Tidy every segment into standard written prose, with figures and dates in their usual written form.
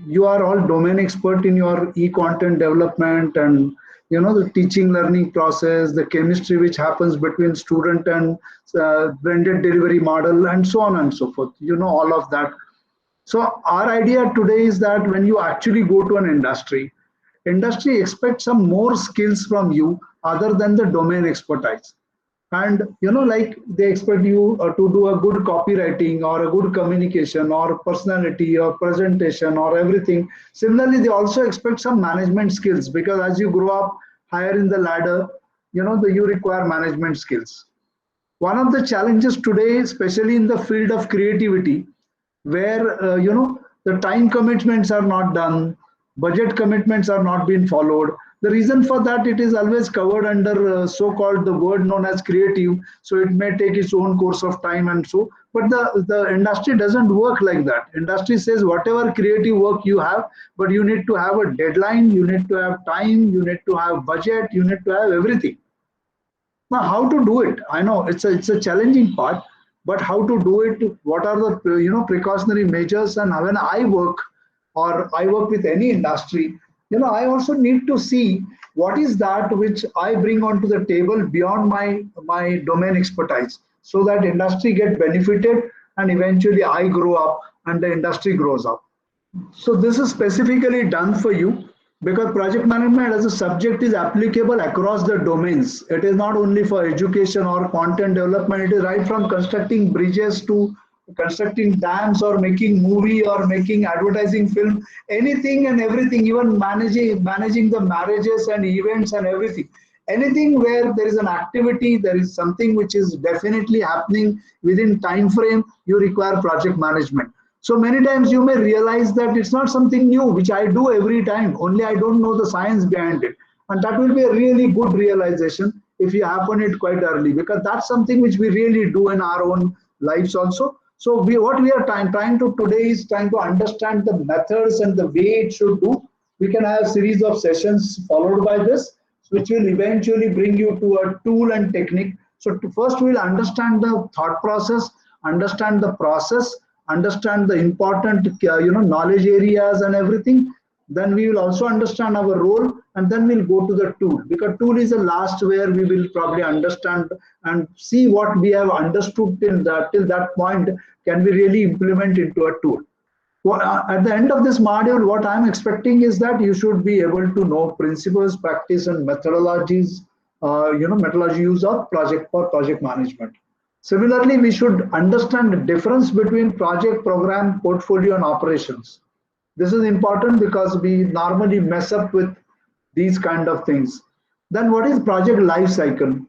you are all domain expert in your e-content development, and the teaching learning process, the chemistry which happens between student and blended delivery model, and so on and so forth, all of that. So our idea today is that when you actually go to an industry expects some more skills from you other than the domain expertise. And like they expect you to do a good copywriting or a good communication or personality or presentation or everything. Similarly, they also expect some management skills, because as you grow up higher in the ladder, you require management skills. One of the challenges today, especially in the field of creativity, where the time commitments are not done, budget commitments are not being followed. The reason for that, it is always covered under so-called the word known as creative, so it may take its own course of time, and so, but the industry doesn't work like that. Industry says whatever creative work you have, but you need to have a deadline, you need to have time, you need to have budget, you need to have everything. Now, how to do it? I know it's a challenging part, but how to do it? What are the precautionary measures? And when I work, or I work with any industry, I also need to see what is that which I bring onto the table beyond my domain expertise, so that industry get benefited, and eventually I grow up and the industry grows up. So this is specifically done for you, because project management as a subject is applicable across the domains. It is not only for education or content development. It is right from constructing bridges to constructing dams or making movie or making advertising film, anything and everything, even managing the marriages and events and everything. Anything where there is an activity, there is something which is definitely happening within time frame, you require project management. So many times you may realize that it's not something new, which I do every time, only I don't know the science behind it. And that will be a really good realization if you happen it quite early, because that's something which we really do in our own lives also. So what we are trying to today is trying to understand the methods and the way it should do. We can have a series of sessions followed by this, which will eventually bring you to a tool and technique. So first we'll understand the thought process, understand the process, understand the important knowledge areas and everything. Then we will also understand our role, and then we'll go to the tool, because tool is the last where we will probably understand and see what we have understood till that point can we really implement into a tool. Well, at the end of this module, what I'm expecting is that you should be able to know principles, practice, and methodologies, methodology use of project management. Similarly, we should understand the difference between project, program, portfolio, and operations. This is important because we normally mess up with these kind of things. Then what is project life cycle?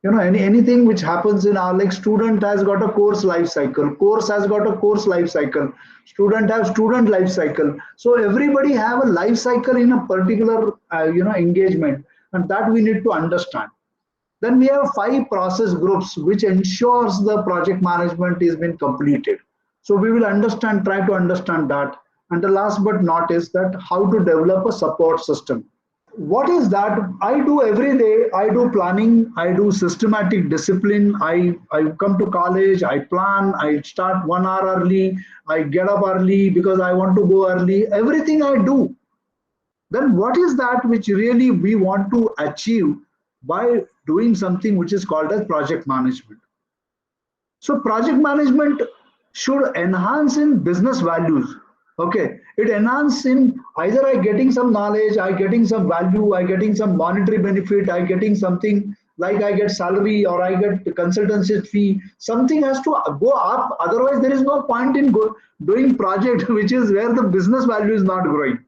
Anything which happens in our, like, student has got a course life cycle, course has got a course life cycle, student have student life cycle. So everybody have a life cycle in a particular engagement, and that we need to understand. Then we have 5 process groups which ensures the project management is been completed. So we will try to understand that. And the last but not is that how to develop a support system. What is that? I do every day. I do planning. I do systematic discipline. I come to college. I plan. I start 1 hour early. I get up early because I want to go early. Everything I do. Then what is that which really we want to achieve by doing something which is called as project management? So project management should enhance in business values. Okay, it enhances in either I getting some knowledge, I getting some value, I getting some monetary benefit, I getting something like I get salary or I get consultancy fee. Something has to go up. Otherwise, there is no point in doing project which is where the business value is not growing.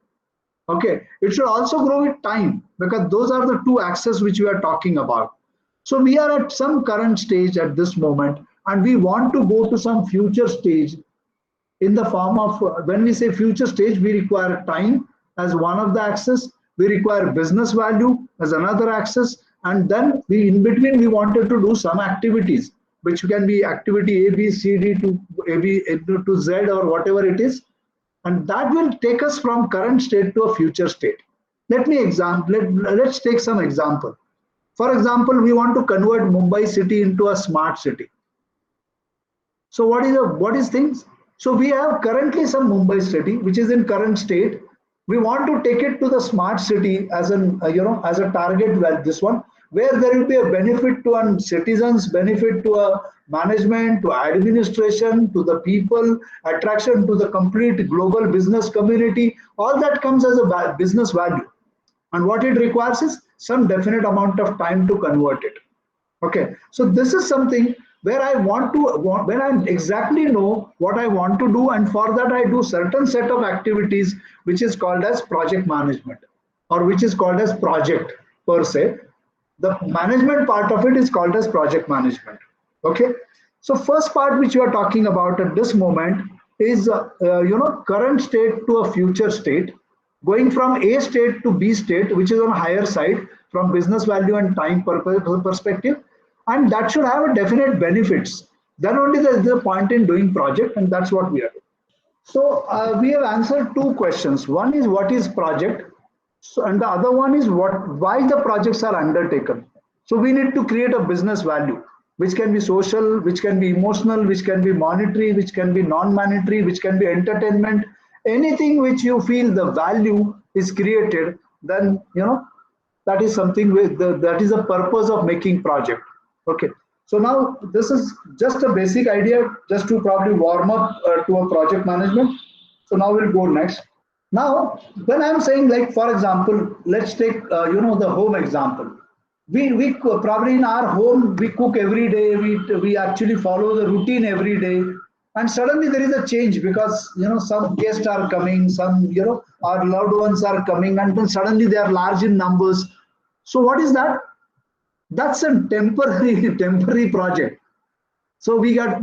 Okay, it should also grow with time, because those are the 2 axes which we are talking about. So we are at some current stage at this moment, and we want to go to some future stage in the form of, when we say future stage, we require time as one of the axes, we require business value as another axis, and then in between we wanted to do some activities, which can be activity A, B, C, D to A, B to Z or whatever it is, and that will take us from current state to a future state. Let's take some example. For example, we want to convert Mumbai city into a smart city. So what is things? So we have currently some Mumbai city, which is in current state. We want to take it to the smart city as an as a target. Well, this one where there will be a benefit to citizens, benefit to a management, to administration, to the people, attraction to the complete global business community. All that comes as a business value, and what it requires is some definite amount of time to convert it. Okay, so this is something where I want to, when I exactly know what I want to do, and for that I do certain set of activities, which is called as project management, or which is called as project per se. The management part of it is called as project management. Okay, so first part which you are talking about at this moment is current state to a future state, going from A state to B state, which is on higher side from business value and time perspective, and that should have a definite benefits. Then only there is a point in doing project, and that's what we are doing. So we have answered two questions. One is what is project, so, and the other one is why the projects are undertaken. So we need to create a business value, which can be social, which can be emotional, which can be monetary, which can be non-monetary, which can be entertainment. Anything which you feel the value is created, then that is something that is the purpose of making project. Okay. So now this is just a basic idea, just to probably warm up to a project management. So now we'll go next. Now, when I'm saying, like, for example, let's take the home example. We probably in our home we cook every day. We actually follow the routine every day, and suddenly there is a change because some guests are coming, some our loved ones are coming, and then suddenly they are large in numbers. So what is that? That's a temporary temporary project. So we are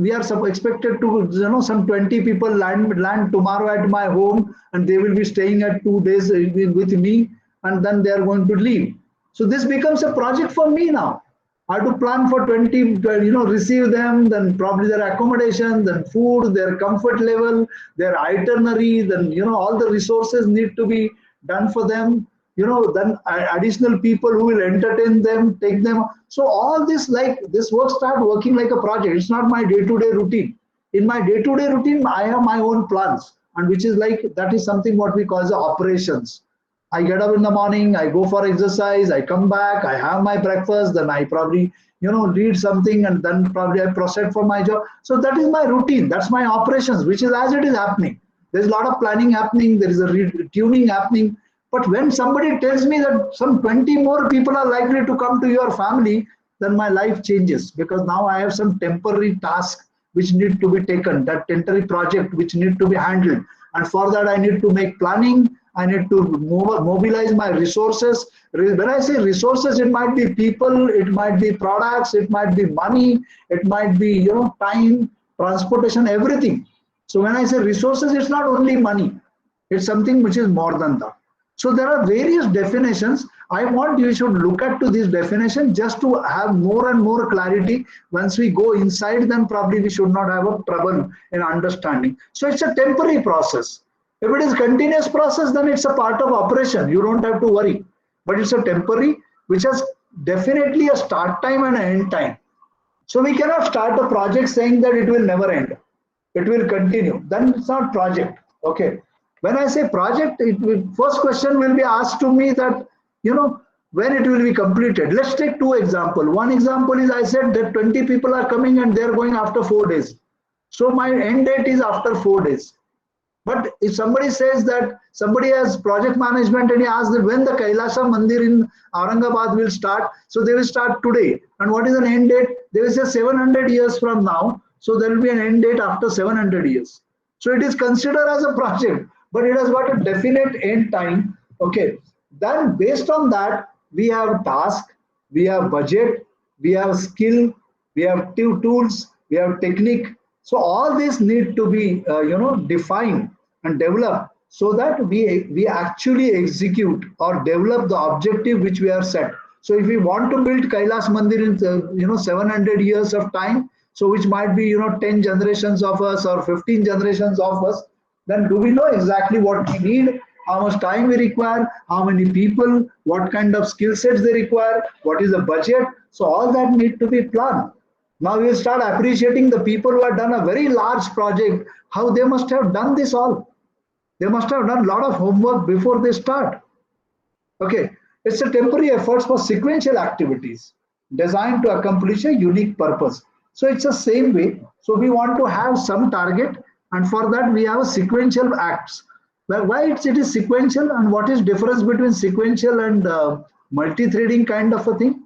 expected to some 20 people land tomorrow at my home, and they will be staying at 2 days with me, and then they are going to leave. So this becomes a project for me now. I have to plan for 20, receive them, then probably their accommodation, then food, their comfort level, their itinerary, then all the resources need to be done for them. Then additional people who will entertain them, take them. So all this, like this work start working like a project. It's not my day-to-day routine. In my day-to-day routine, I have my own plans, and which is like, that is something what we call the operations. I get up in the morning, I go for exercise, I come back, I have my breakfast, then I probably read something, and then probably I proceed for my job. So that is my routine. That's my operations, which is as it is happening. There's a lot of planning happening. There is a tuning happening. But when somebody tells me that some 20 more people are likely to come to your family, then my life changes, because now I have some temporary task which need to be taken, that temporary project which need to be handled. And for that, I need to make planning. I need to mobilize my resources. When I say resources, it might be people, it might be products, it might be money, it might be time, transportation, everything. So when I say resources, it's not only money. It's something which is more than that. So there are various definitions. I want you should look at to this definition just to have more and more clarity. Once we go inside, then probably we should not have a trouble in understanding. So it's a temporary process. If it is continuous process, then it's a part of operation. You don't have to worry. But it's a temporary, which has definitely a start time and an end time. So we cannot start a project saying that it will never end. It will continue. Then it's not project. Okay. When I say project, first question will be asked to me that, when it will be completed. Let's take two examples. One example is I said that 20 people are coming and they're going after 4 days. So my end date is after 4 days. But if somebody says that somebody has project management and he asks that when the Kailasa Mandir in Aurangabad will start, so they will start today. And what is an end date? They will say 700 years from now. So there will be an end date after 700 years. So it is considered as a project, but it has got a definite end time. Okay. Then based on that, we have task, we have budget, we have skill, we have tools, we have technique. So all these need to be, defined and developed so that we actually execute or develop the objective which we are set. So if we want to build Kailas Mandir in 700 years of time, so which might be 10 generations of us or 15 generations of us, then do we know exactly what we need, how much time we require, how many people, what kind of skill sets they require, what is the budget. So all that need to be planned. Now we will start appreciating the people who have done a very large project, how they must have done this all. They must have done a lot of homework before they start. Okay, it's a temporary efforts for sequential activities designed to accomplish a unique purpose. So it's the same way. So we want to have some target, and for that we have a sequential acts. Well, why it is sequential, and what is difference between sequential and multi-threading kind of a thing?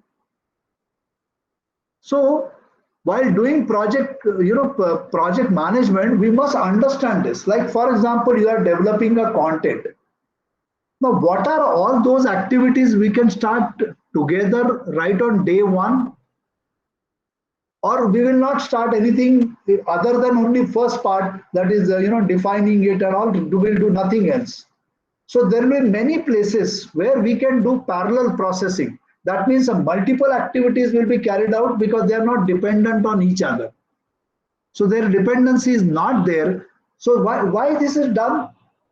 So while doing project, project management, we must understand this. Like for example, you are developing a content. Now, what are all those activities we can start together right on day one? Or we will not start anything other than only first part, that is, defining it and all, we will do nothing else. So there will be many places where we can do parallel processing. That means multiple activities will be carried out because they are not dependent on each other. So their dependency is not there. So why this is done?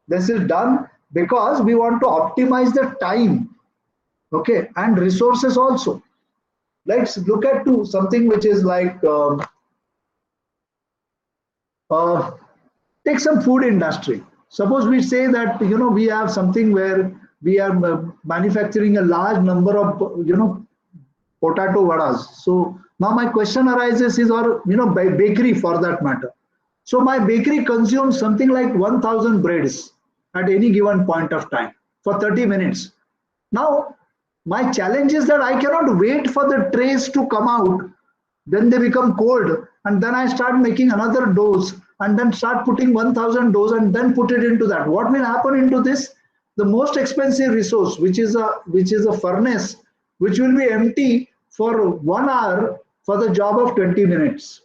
This is done because we want to optimize the time, okay, and resources also. Let's look at something which is like uh, take some food industry. Suppose we say that we have something where we are manufacturing a large number of potato vadas. So now my question arises is, or by bakery for that matter. So my bakery consumes something like 1,000 breads at any given point of time for 30 minutes. Now my challenge is that I cannot wait for the trays to come out, then they become cold, and then I start making another dose, and then start putting 1,000 dose and then put it into that. What will happen into this? The most expensive resource, which is a furnace, which will be empty for 1 hour for the job of 20 minutes.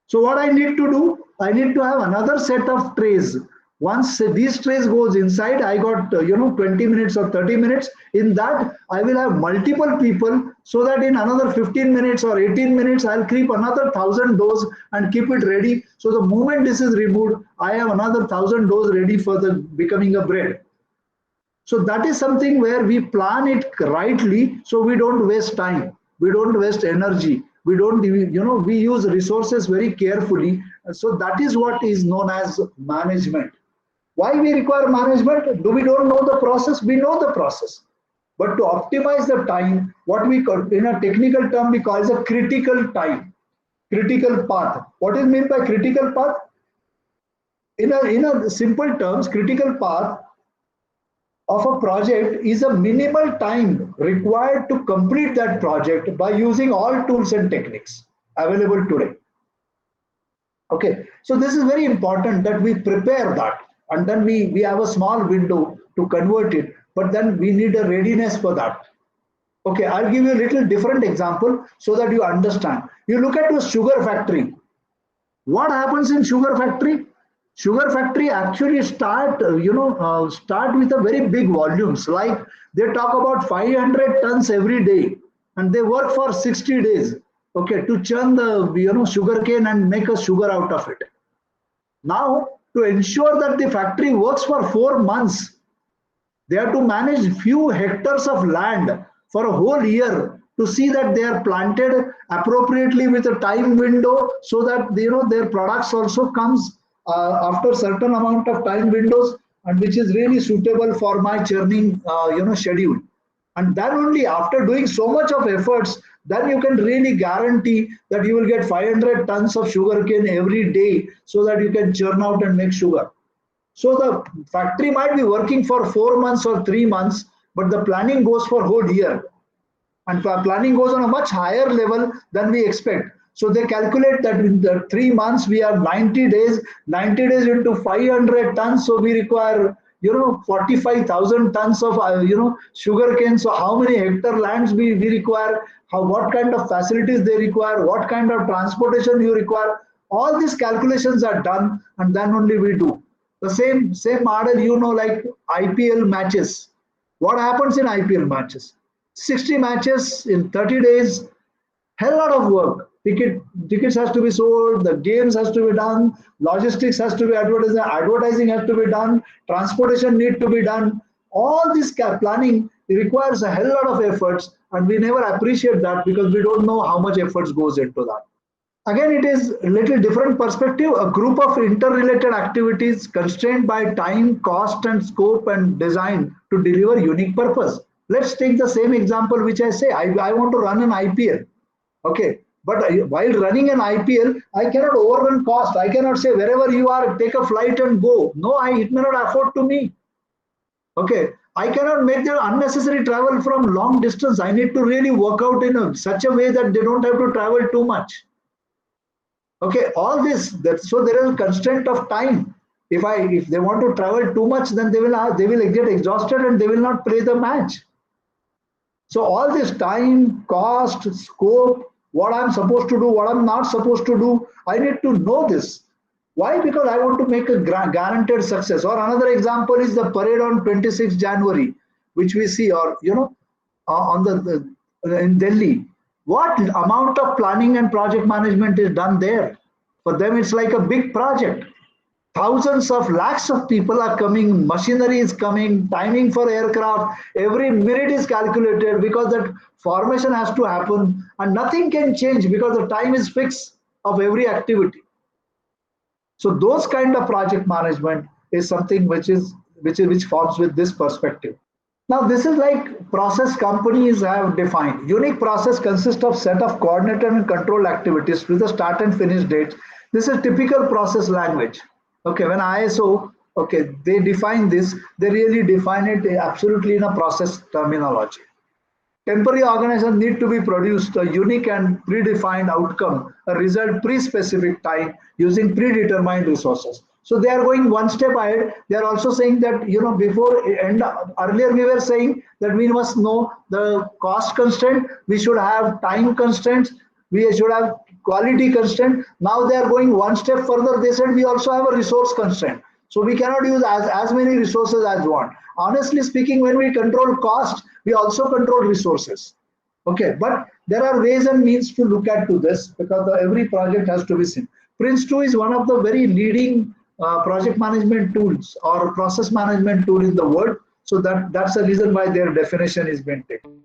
So what I need to do, I need to have another set of trays. Once these trays goes inside, I got 20 minutes or 30 minutes. In that, I will have multiple people, so that in another 15 minutes or 18 minutes, I'll keep another 1,000 doughs and keep it ready. So the moment this is removed, I have another 1,000 doughs ready for the becoming a bread. So that is something where we plan it rightly, so we don't waste time, we don't waste energy, we don't, we use resources very carefully. So that is what is known as management. Why we require management? Do we don't know the process? We know the process. But to optimize the time, what we call, in a technical term, we call as a critical time, critical path. What is meant by critical path? In a simple terms, critical path of a project is a minimal time required to complete that project by using all tools and techniques available today. Okay, so this is very important that we prepare that, and then we have a small window to convert it, but then we need a readiness for that. Okay, I'll give you a little different example so that you understand. You look at a sugar factory. What happens in sugar factory? Sugar factory actually start with a very big volumes. Like they talk about 500 tons every day, and they work for 60 days. Okay, to churn the sugar cane and make a sugar out of it. Now, to ensure that the factory works for 4 months, they have to manage few hectares of land for a whole year to see that they are planted appropriately with a time window, so that their products also comes after certain amount of time windows, and which is really suitable for my churning schedule. And then only after doing so much of efforts, then you can really guarantee that you will get 500 tons of sugar cane every day, so that you can churn out and make sugar. So the factory might be working for 4 months or 3 months, but the planning goes for whole year, and planning goes on a much higher level than we expect. So they calculate that in the 3 months we have 90 days, 90 days into 500 tons. So we require 45,000 tons of sugar cane. So how many hectare lands we require? How, what kind of facilities they require? What kind of transportation you require? All these calculations are done, and then only we do. The same model, like IPL matches. What happens in IPL matches? 60 matches in 30 days, hell lot of work. Tickets has to be sold, the games has to be done, logistics has to be advertising has to be done, transportation need to be done. All this planning requires a hell lot of efforts, and we never appreciate that because we don't know how much efforts goes into that. Again, it is a little different perspective. A group of interrelated activities constrained by time, cost, and scope and design to deliver unique purpose. Let's take the same example which I say. I want to run an IPL. Okay. But while running an IPL, I cannot overrun cost. I cannot say wherever you are, take a flight and go. No, it may not afford to me. Okay. I cannot make the unnecessary travel from long distance. I need to really work out in such a way that they don't have to travel too much. Okay, all this, so there is a constraint of time. If they want to travel too much, then they will get exhausted and they will not play the match. So all this time, cost, scope, what I'm supposed to do, what I'm not supposed to do, I need to know this. Why? Because I want to make a guaranteed success. Or another example is the parade on 26th January, which we see, or on in Delhi. What amount of planning and project management is done there? For them, it's like a big project. Thousands of lakhs of people are coming, machinery is coming, timing for aircraft, every minute is calculated because that formation has to happen and nothing can change because the time is fixed of every activity. So those kind of project management is something which forms with this perspective. Now this is like process companies have defined. Unique process consists of set of coordinated and control activities with a start and finish dates. This is typical process language. Okay, when ISO, okay, they define this, they really define it absolutely in a process terminology. Temporary organizations need to be produced a unique and predefined outcome, a result pre-specific time using predetermined resources. So they are going one step ahead. They are also saying that, before end, earlier we were saying that we must know the cost constraint, we should have time constraints, we should have quality constraint. Now they are going one step further. They said we also have a resource constraint. So we cannot use as many resources as we want. Honestly speaking, when we control cost, we also control resources. Okay, but there are ways and means to look at to this because every project has to be seen. Prince2 is one of the very leading project management tools or process management tool in the world. So that's the reason why their definition is being taken.